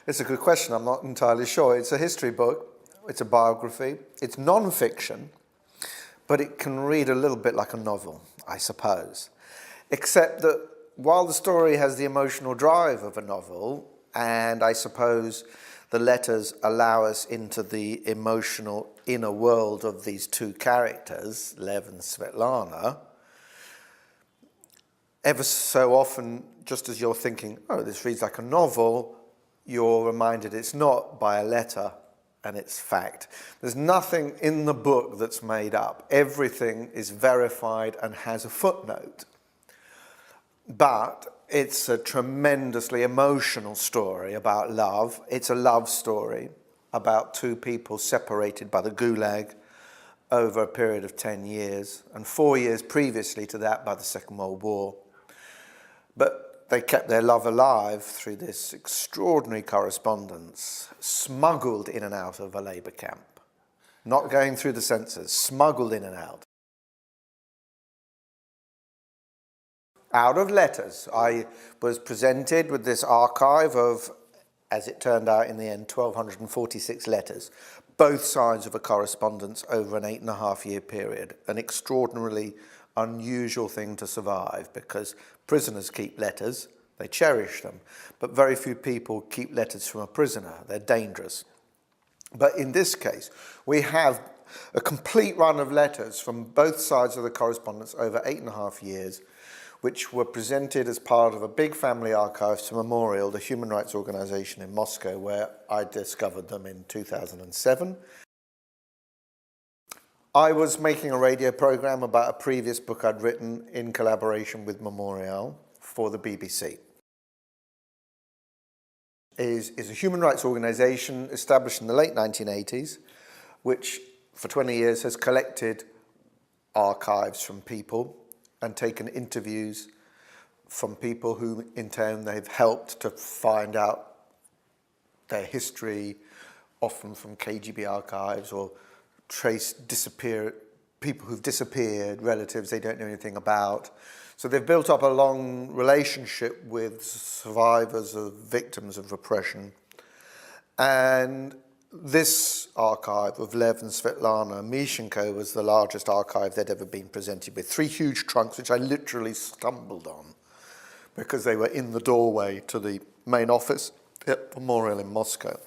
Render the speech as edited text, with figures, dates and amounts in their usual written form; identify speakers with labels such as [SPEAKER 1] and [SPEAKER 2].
[SPEAKER 1] It's a good question. I'm not entirely sure. It's a history book. It's a biography. It's non-fiction, but it can read a little bit like a novel, I suppose. Except that while the story has the emotional drive of a novel, and I suppose the letters allow us into the emotional inner world of these two characters, Lev and Svetlana, ever so often, just as you're thinking, oh, this reads like a novel, you're reminded it's not by a letter and it's fact. There's nothing in the book that's made up. Everything is verified and has a footnote. But it's a tremendously emotional story about love. It's a love story about two people separated by the Gulag over a period of 10 years, and 4 years previously to that by the Second World War. But they kept their love alive through this extraordinary correspondence, smuggled in and out of a labour camp. Not going through the censors, smuggled in and out. Out of letters, I was presented with this archive of, as it turned out in the end, 1,246 letters, both sides of a correspondence over an 8.5-year period, an extraordinarily unusual thing to survive, because prisoners keep letters, they cherish them, but very few people keep letters from a prisoner. They're dangerous. But in this case, we have a complete run of letters from both sides of the correspondence over 8.5 years, which were presented as part of a big family archives memorial, the human rights organization in Moscow, where I discovered them in 2007. I was making a radio program about a previous book I'd written in collaboration with Memorial for the BBC. Is a human rights organization established in the late 1980s, which for 20 years has collected archives from people and taken interviews from people who in turn they've helped to find out their history, often from KGB archives, or trace people who've disappeared, relatives they don't know anything about. So they've built up a long relationship with survivors of victims of repression. And this archive of Lev and Svetlana Mishenko was the largest archive they'd ever been presented with. 3 huge trunks, which I literally stumbled on because they were in the doorway to the main office at Memorial in Moscow.